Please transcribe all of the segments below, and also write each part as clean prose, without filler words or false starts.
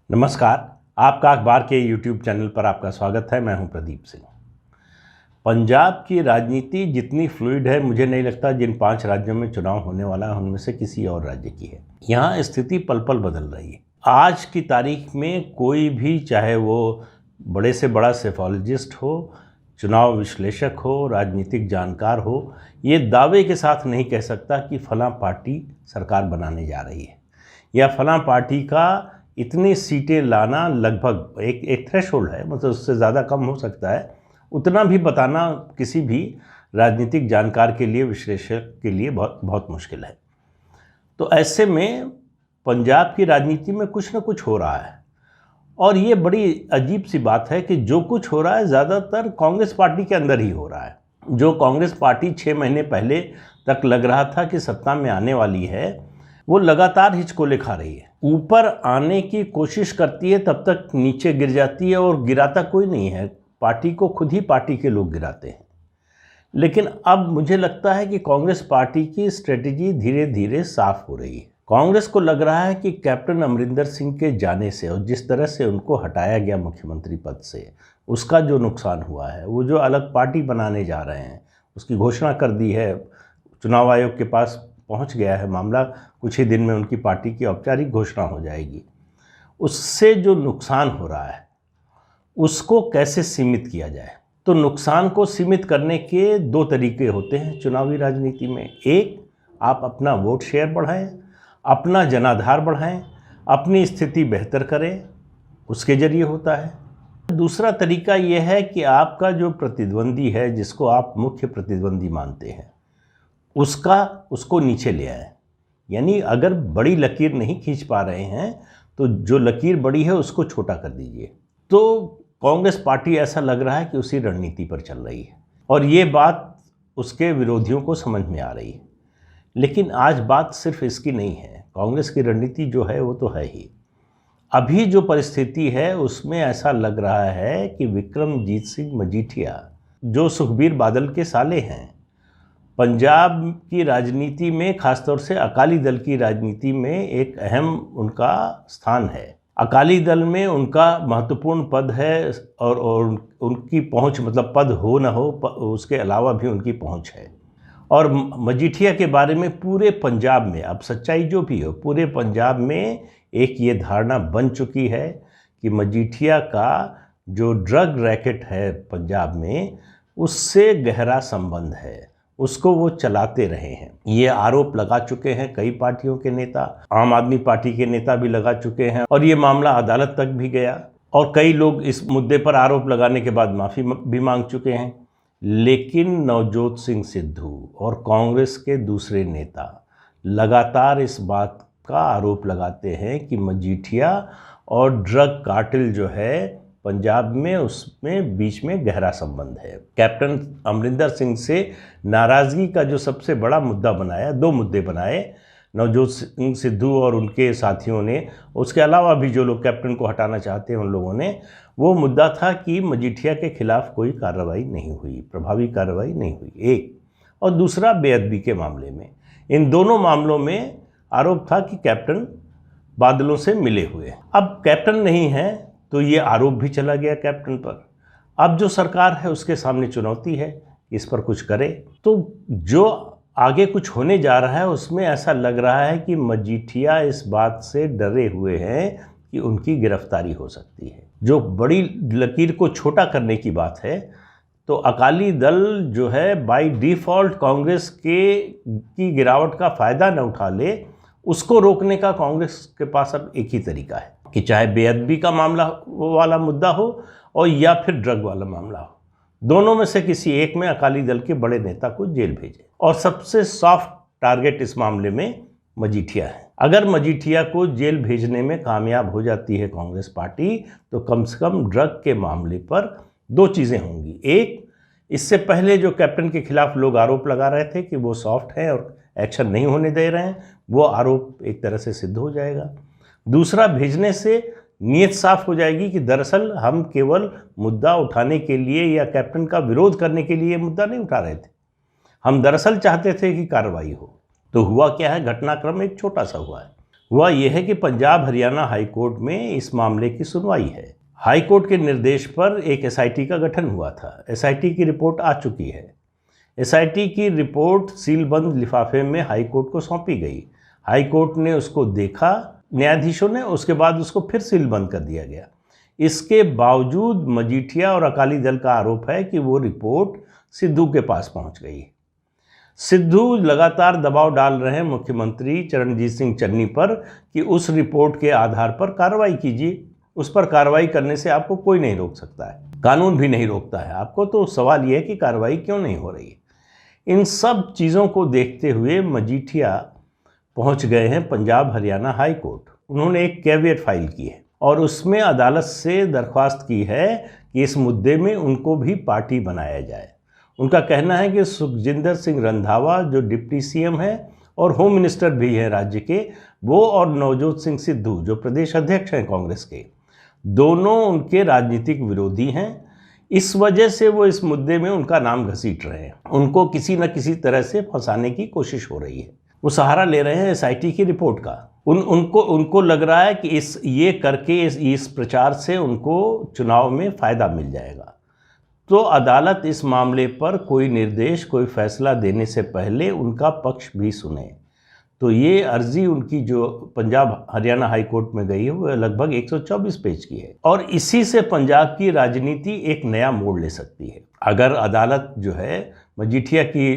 नमस्कार। आपका अखबार के यूट्यूब चैनल पर आपका स्वागत है। मैं हूं प्रदीप सिंह। पंजाब की राजनीति जितनी फ्लूइड है, मुझे नहीं लगता जिन 5 राज्यों में चुनाव होने वाला है उनमें से किसी और राज्य की है। यहाँ स्थिति पल पल बदल रही है। आज की तारीख में कोई भी, चाहे वो बड़े से बड़ा सेफोलॉजिस्ट हो, चुनाव विश्लेषक हो, राजनीतिक जानकार हो, ये दावे के साथ नहीं कह सकता कि फलां पार्टी सरकार बनाने जा रही है या फलां पार्टी का इतनी सीटें लाना लगभग एक थ्रेशोल्ड है, मतलब उससे ज़्यादा कम हो सकता है। उतना भी बताना किसी भी राजनीतिक जानकार के लिए, विश्लेषक के लिए बहुत बहुत मुश्किल है। तो ऐसे में पंजाब की राजनीति में कुछ न कुछ हो रहा है और ये बड़ी अजीब सी बात है कि जो कुछ हो रहा है ज़्यादातर कांग्रेस पार्टी के अंदर ही हो रहा है। जो कांग्रेस पार्टी 6 महीने पहले तक लग रहा था कि सत्ता में आने वाली है, वो लगातार हिचकोले खा रही है। ऊपर आने की कोशिश करती है, तब तक नीचे गिर जाती है और गिराता कोई नहीं है। पार्टी को खुद ही पार्टी के लोग गिराते हैं। लेकिन अब मुझे लगता है कि कांग्रेस पार्टी की स्ट्रेटेजी धीरे धीरे साफ हो रही है। कांग्रेस को लग रहा है कि कैप्टन अमरिंदर सिंह के जाने से और जिस तरह से उनको हटाया गया मुख्यमंत्री पद से, उसका जो नुकसान हुआ है, वो जो अलग पार्टी बनाने जा रहे हैं, उसकी घोषणा कर दी है, चुनाव आयोग के पास पहुंच गया है मामला, कुछ ही दिन में उनकी पार्टी की औपचारिक घोषणा हो जाएगी। उससे जो नुकसान हो रहा है उसको कैसे सीमित किया जाए। तो नुकसान को सीमित करने के 2 तरीके होते हैं चुनावी राजनीति में। एक, आप अपना वोट शेयर बढ़ाएं, अपना जनाधार बढ़ाएं, अपनी स्थिति बेहतर करें, उसके जरिए होता है। दूसरा तरीका यह है कि आपका जो प्रतिद्वंदी है, जिसको आप मुख्य प्रतिद्वंदी मानते हैं, उसको नीचे ले आए। यानी अगर बड़ी लकीर नहीं खींच पा रहे हैं तो जो लकीर बड़ी है उसको छोटा कर दीजिए। तो कांग्रेस पार्टी, ऐसा लग रहा है कि उसी रणनीति पर चल रही है और ये बात उसके विरोधियों को समझ में आ रही है। लेकिन आज बात सिर्फ इसकी नहीं है। कांग्रेस की रणनीति जो है वो तो है ही। अभी जो परिस्थिति है उसमें ऐसा लग रहा है कि विक्रमजीत सिंह मजीठिया, जो सुखबीर बादल के साले हैं, पंजाब की राजनीति में, खासतौर से अकाली दल की राजनीति में एक अहम उनका स्थान है। अकाली दल में उनका महत्वपूर्ण पद है और उनकी पहुंच, मतलब पद हो न हो, उसके अलावा भी उनकी पहुंच है। और मजीठिया के बारे में पूरे पंजाब में, अब सच्चाई जो भी हो, पूरे पंजाब में एक ये धारणा बन चुकी है कि मजीठिया का जो ड्रग रैकेट है पंजाब में, उससे गहरा संबंध है, उसको वो चलाते रहे हैं। ये आरोप लगा चुके हैं कई पार्टियों के नेता, आम आदमी पार्टी के नेता भी लगा चुके हैं और ये मामला अदालत तक भी गया और कई लोग इस मुद्दे पर आरोप लगाने के बाद माफ़ी भी मांग चुके हैं। लेकिन नवजोत सिंह सिद्धू और कांग्रेस के दूसरे नेता लगातार इस बात का आरोप लगाते हैं कि मजीठिया और ड्रग कार्टेल जो है पंजाब में, उसमें बीच में गहरा संबंध है। कैप्टन अमरिंदर सिंह से नाराज़गी का जो सबसे बड़ा मुद्दा बनाया, 2 मुद्दे बनाए नवजोत सिंह सिद्धू और उनके साथियों ने, उसके अलावा भी जो लोग कैप्टन को हटाना चाहते हैं उन लोगों ने, वो मुद्दा था कि मजीठिया के खिलाफ कोई कार्रवाई नहीं हुई, प्रभावी कार्रवाई नहीं हुई, एक। और दूसरा, बेअदबी के मामले में। इन दोनों मामलों में आरोप था कि कैप्टन बादलों से मिले हुए। अब कैप्टन नहीं है तो ये आरोप भी चला गया कैप्टन पर। अब जो सरकार है उसके सामने चुनौती है, इस पर कुछ करे। तो जो आगे कुछ होने जा रहा है उसमें ऐसा लग रहा है कि मजीठिया इस बात से डरे हुए हैं कि उनकी गिरफ्तारी हो सकती है। जो बड़ी लकीर को छोटा करने की बात है, तो अकाली दल जो है बाय डिफ़ॉल्ट कांग्रेस की गिरावट का फ़ायदा न उठा ले, उसको रोकने का कांग्रेस के पास अब एक ही तरीका है कि चाहे बेअदबी का मामला वाला मुद्दा हो और या फिर ड्रग वाला मामला हो, दोनों में से किसी एक में अकाली दल के बड़े नेता को जेल भेजे। और सबसे सॉफ्ट टारगेट इस मामले में मजीठिया है। अगर मजीठिया को जेल भेजने में कामयाब हो जाती है कांग्रेस पार्टी, तो कम से कम ड्रग के मामले पर 2 चीज़ें होंगी। एक, इससे पहले जो कैप्टन के खिलाफ लोग आरोप लगा रहे थे कि वो सॉफ्ट है और एक्शन नहीं होने दे रहे हैं, वो आरोप एक तरह से सिद्ध हो जाएगा। दूसरा, भेजने से नीयत साफ हो जाएगी कि दरअसल हम केवल मुद्दा उठाने के लिए या कैप्टन का विरोध करने के लिए मुद्दा नहीं उठा रहे थे, हम दरअसल चाहते थे कि कार्रवाई हो। तो हुआ क्या है, घटनाक्रम एक छोटा सा हुआ है। वह यह है कि पंजाब हरियाणा हाई कोर्ट में इस मामले की सुनवाई है। हाई कोर्ट के निर्देश पर एक एसआईटी का गठन हुआ था। एसआईटी की रिपोर्ट आ चुकी है। एसआईटी की रिपोर्ट सीलबंद लिफाफे में हाई कोर्ट को सौंपी गई। हाई कोर्ट ने उसको देखा न्यायाधीशों ने, उसके बाद उसको फिर सीलबंद कर दिया गया। इसके बावजूद मजीठिया और अकाली दल का आरोप है कि वो रिपोर्ट सिद्धू के पास पहुंच गई। सिद्धू लगातार दबाव डाल रहे हैं मुख्यमंत्री चरणजीत सिंह चन्नी पर कि उस रिपोर्ट के आधार पर कार्रवाई कीजिए। उस पर कार्रवाई करने से आपको कोई नहीं रोक सकता है, कानून भी नहीं रोकता है आपको। तो सवाल यह है कि कार्रवाई क्यों नहीं हो रही है। इन सब चीज़ों को देखते हुए मजीठिया पहुंच गए हैं पंजाब हरियाणा हाई कोर्ट। उन्होंने एक कैविएट फाइल की है और उसमें अदालत से दरख्वास्त की है कि इस मुद्दे में उनको भी पार्टी बनाया जाए। उनका कहना है कि सुखजिंदर सिंह रंधावा जो डिप्टी सीएम है और होम मिनिस्टर भी हैं राज्य के, वो और नवजोत सिंह सिद्धू जो प्रदेश अध्यक्ष हैं कांग्रेस के, दोनों उनके राजनीतिक विरोधी हैं। इस वजह से वो इस मुद्दे में उनका नाम घसीट रहे हैं। उनको किसी न किसी तरह से फंसाने की कोशिश हो रही है। वो सहारा ले रहे हैं एसआईटी की रिपोर्ट का। उनको लग रहा है कि ये करके इस प्रचार से उनको चुनाव में फ़ायदा मिल जाएगा। तो अदालत इस मामले पर कोई निर्देश, कोई फैसला देने से पहले उनका पक्ष भी सुने। तो ये अर्जी उनकी जो पंजाब हरियाणा हाई कोर्ट में गई है वो लगभग 124 पेज की है और इसी से पंजाब की राजनीति एक नया मोड़ ले सकती है। अगर अदालत जो है मजीठिया की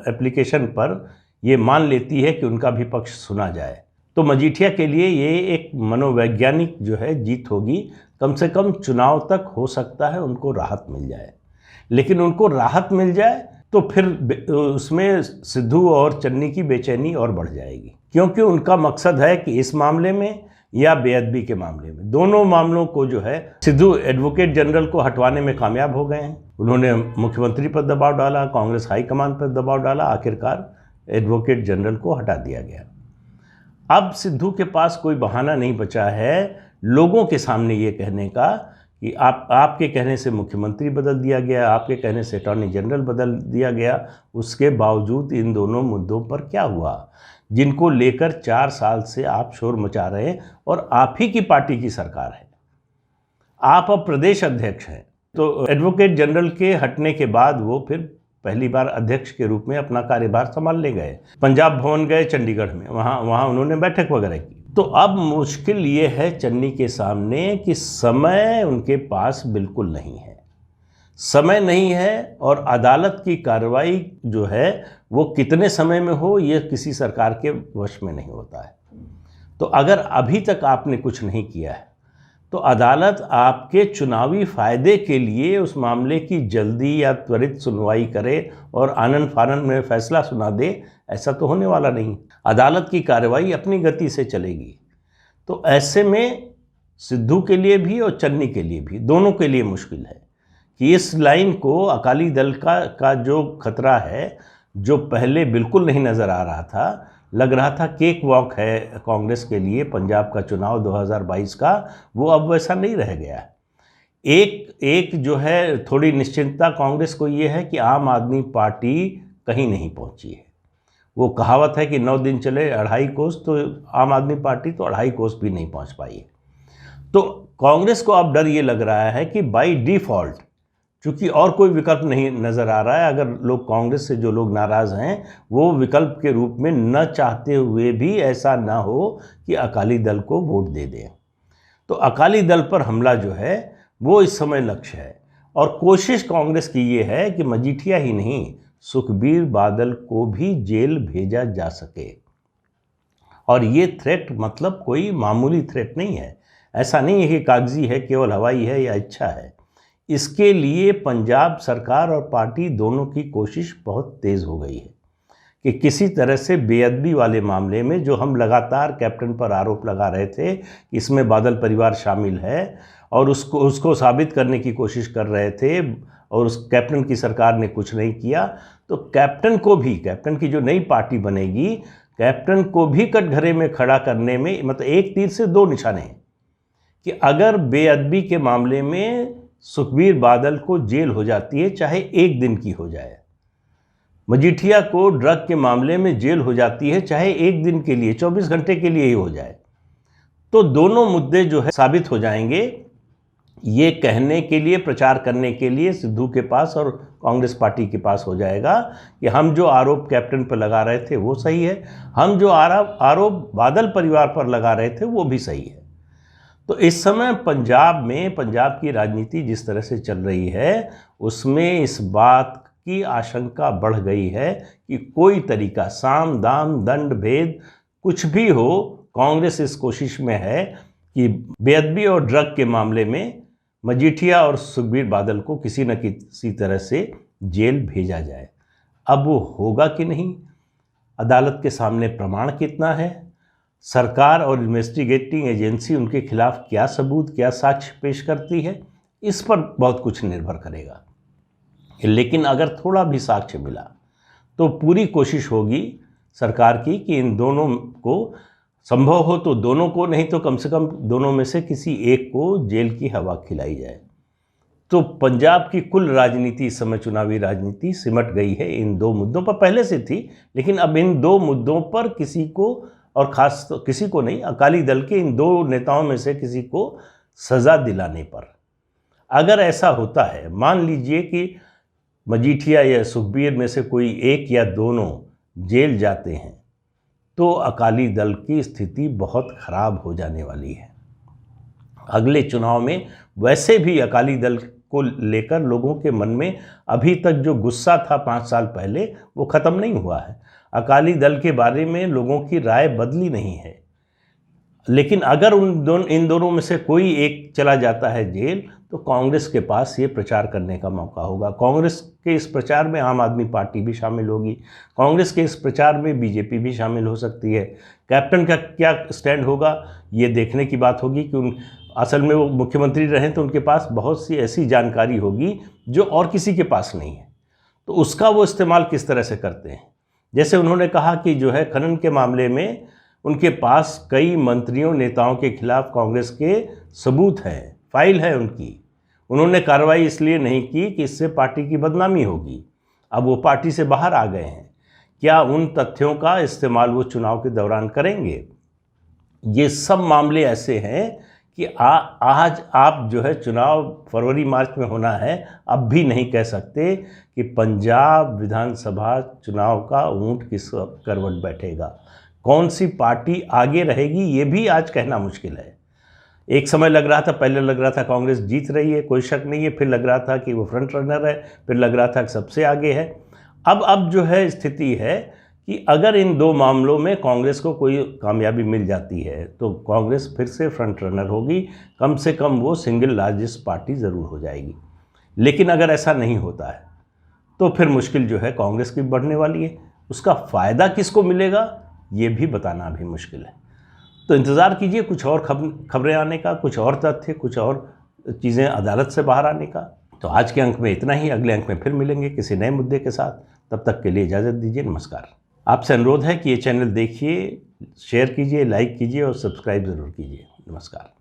एप्लीकेशन पर ये मान लेती है कि उनका भी पक्ष सुना जाए, तो मजीठिया के लिए ये एक मनोवैज्ञानिक जो है जीत होगी। कम से कम चुनाव तक हो सकता है उनको राहत मिल जाए। लेकिन उनको राहत मिल जाए तो फिर उसमें सिद्धू और चन्नी की बेचैनी और बढ़ जाएगी, क्योंकि उनका मकसद है कि इस मामले में या बेअदबी के मामले में, दोनों मामलों को जो है सिद्धू एडवोकेट जनरल को हटवाने में कामयाब हो गए हैं। उन्होंने मुख्यमंत्री पर दबाव डाला, कांग्रेस हाईकमान पर दबाव डाला, आखिरकार एडवोकेट जनरल को हटा दिया गया। अब सिद्धू के पास कोई बहाना नहीं बचा है लोगों के सामने ये कहने का कि आपके कहने से मुख्यमंत्री बदल दिया गया, आपके कहने से अटॉर्नी जनरल बदल दिया गया। उसके बावजूद इन दोनों मुद्दों पर क्या हुआ जिनको लेकर 4 साल से आप शोर मचा रहे हैं और आप ही की पार्टी की सरकार है। आप अब प्रदेश अध्यक्ष हैं। तो एडवोकेट जनरल के हटने के बाद वो फिर पहली बार अध्यक्ष के रूप में अपना कार्यभार संभालने गए। पंजाब भवन गए चंडीगढ़ में, वहाँ उन्होंने बैठक वगैरह की। तो अब मुश्किल ये है चन्नी के सामने कि समय उनके पास बिल्कुल नहीं है। समय नहीं है और अदालत की कार्रवाई जो है वो कितने समय में हो ये किसी सरकार के वश में नहीं होता है। तो अगर अभी तक आपने कुछ नहीं किया है तो अदालत आपके चुनावी फ़ायदे के लिए उस मामले की जल्दी या त्वरित सुनवाई करे और आनन फानन में फैसला सुना दे, ऐसा तो होने वाला नहीं। अदालत की कार्रवाई अपनी गति से चलेगी। तो ऐसे में सिद्धू के लिए भी और चन्नी के लिए भी, दोनों के लिए मुश्किल है कि इस लाइन को अकाली दल का जो खतरा है, जो पहले बिल्कुल नहीं नज़र आ रहा था, लग रहा था केक वॉक है कांग्रेस के लिए पंजाब का चुनाव 2022 का, वो अब वैसा नहीं रह गया। एक जो है थोड़ी निश्चिंतता कांग्रेस को ये है कि आम आदमी पार्टी कहीं नहीं पहुंची है। वो कहावत है कि 9 दिन चले 2.5 कोस, तो आम आदमी पार्टी तो 2.5 कोस भी नहीं पहुंच पाई है। तो कांग्रेस को अब डर ये लग रहा है कि बाई डिफ़ॉल्ट, चूँकि और कोई विकल्प नहीं नज़र आ रहा है, अगर लोग कांग्रेस से जो लोग नाराज़ हैं वो विकल्प के रूप में न चाहते हुए भी ऐसा ना हो कि अकाली दल को वोट दे दें। तो अकाली दल पर हमला जो है वो इस समय लक्ष्य है और कोशिश कांग्रेस की ये है कि मजीठिया ही नहीं, सुखबीर बादल को भी जेल भेजा जा सके। और ये थ्रेट मतलब कोई मामूली थ्रेट नहीं है। ऐसा नहीं है कि कागजी है, केवल हवाई है या इच्छा है। इसके लिए पंजाब सरकार और पार्टी दोनों की कोशिश बहुत तेज़ हो गई है कि किसी तरह से बेअदबी वाले मामले में, जो हम लगातार कैप्टन पर आरोप लगा रहे थे इसमें बादल परिवार शामिल है और उसको साबित करने की कोशिश कर रहे थे और उस कैप्टन की सरकार ने कुछ नहीं किया, तो कैप्टन की जो नई पार्टी बनेगी, कैप्टन को भी कटघरे में खड़ा करने में, मतलब एक तीर से 2 निशाने हैं कि अगर बेअदबी के मामले में सुखबीर बादल को जेल हो जाती है, चाहे 1 दिन की हो जाए, मजीठिया को ड्रग के मामले में जेल हो जाती है, चाहे एक दिन के लिए, 24 घंटे के लिए ही हो जाए, तो दोनों मुद्दे जो है साबित हो जाएंगे। ये कहने के लिए, प्रचार करने के लिए सिद्धू के पास और कांग्रेस पार्टी के पास हो जाएगा कि हम जो आरोप कैप्टन पर लगा रहे थे वो सही है, हम जो आरोप बादल परिवार पर लगा रहे थे वो भी सही है। तो इस समय पंजाब में, पंजाब की राजनीति जिस तरह से चल रही है, उसमें इस बात की आशंका बढ़ गई है कि कोई तरीका, साम दाम दंड भेद कुछ भी हो, कांग्रेस इस कोशिश में है कि बेअदबी और ड्रग के मामले में मजीठिया और सुखबीर बादल को किसी न किसी तरह से जेल भेजा जाए। अब वो होगा कि नहीं, अदालत के सामने प्रमाण कितना है, सरकार और इन्वेस्टिगेटिंग एजेंसी उनके खिलाफ क्या सबूत, क्या साक्ष्य पेश करती है, इस पर बहुत कुछ निर्भर करेगा। लेकिन अगर थोड़ा भी साक्ष्य मिला तो पूरी कोशिश होगी सरकार की कि इन दोनों को, संभव हो तो दोनों को, नहीं तो कम से कम दोनों में से किसी एक को जेल की हवा खिलाई जाए। तो पंजाब की कुल राजनीति इस समय, चुनावी राजनीति सिमट गई है इन दो मुद्दों पर, पहले से थी, लेकिन अब इन दो मुद्दों पर किसी को, और खास तो किसी को नहीं, अकाली दल के इन दो नेताओं में से किसी को सज़ा दिलाने पर, अगर ऐसा होता है, मान लीजिए कि मजीठिया या सुखबीर में से कोई एक या दोनों जेल जाते हैं, तो अकाली दल की स्थिति बहुत खराब हो जाने वाली है। अगले चुनाव में वैसे भी अकाली दल को लेकर लोगों के मन में अभी तक जो गुस्सा था 5 साल पहले, वो ख़त्म नहीं हुआ है। अकाली दल के बारे में लोगों की राय बदली नहीं है। लेकिन अगर इन दोनों में से कोई एक चला जाता है जेल, तो कांग्रेस के पास ये प्रचार करने का मौका होगा। कांग्रेस के इस प्रचार में आम आदमी पार्टी भी शामिल होगी, कांग्रेस के इस प्रचार में बीजेपी भी शामिल हो सकती है। कैप्टन का क्या स्टैंड होगा, ये देखने की बात होगी कि असल में वो मुख्यमंत्री रहें तो उनके पास बहुत सी ऐसी जानकारी होगी जो और किसी के पास नहीं है, तो उसका वो इस्तेमाल किस तरह से करते हैं। जैसे उन्होंने कहा कि जो है खनन के मामले में उनके पास कई मंत्रियों, नेताओं के खिलाफ कांग्रेस के सबूत हैं, फाइल है उनकी, उन्होंने कार्रवाई इसलिए नहीं की कि इससे पार्टी की बदनामी होगी। अब वो पार्टी से बाहर आ गए हैं, क्या उन तथ्यों का इस्तेमाल वो चुनाव के दौरान करेंगे? ये सब मामले ऐसे हैं कि आज आप जो है चुनाव फरवरी मार्च में होना है, अब भी नहीं कह सकते कि पंजाब विधानसभा चुनाव का ऊंट किस करवट बैठेगा, कौन सी पार्टी आगे रहेगी, ये भी आज कहना मुश्किल है। एक समय लग रहा था, पहले लग रहा था कांग्रेस जीत रही है, कोई शक नहीं है, फिर लग रहा था कि वो फ्रंट रनर है, फिर लग रहा था कि सबसे आगे है। अब जो है स्थिति है कि अगर इन दो मामलों में कांग्रेस को कोई कामयाबी मिल जाती है तो कांग्रेस फिर से फ्रंट रनर होगी, कम से कम वो सिंगल लार्जेस्ट पार्टी ज़रूर हो जाएगी। लेकिन अगर ऐसा नहीं होता है तो फिर मुश्किल जो है कांग्रेस की बढ़ने वाली है। उसका फ़ायदा किसको मिलेगा ये भी बताना भी मुश्किल है। तो इंतज़ार कीजिए कुछ और खबरें आने का, कुछ और तथ्य, कुछ और चीज़ें अदालत से बाहर आने का। तो आज के अंक में इतना ही, अगले अंक में फिर मिलेंगे किसी नए मुद्दे के साथ। तब तक के लिए इजाज़त दीजिए, नमस्कार। आपसे अनुरोध है कि ये चैनल देखिए, शेयर कीजिए, लाइक कीजिए और सब्सक्राइब ज़रूर कीजिए। नमस्कार।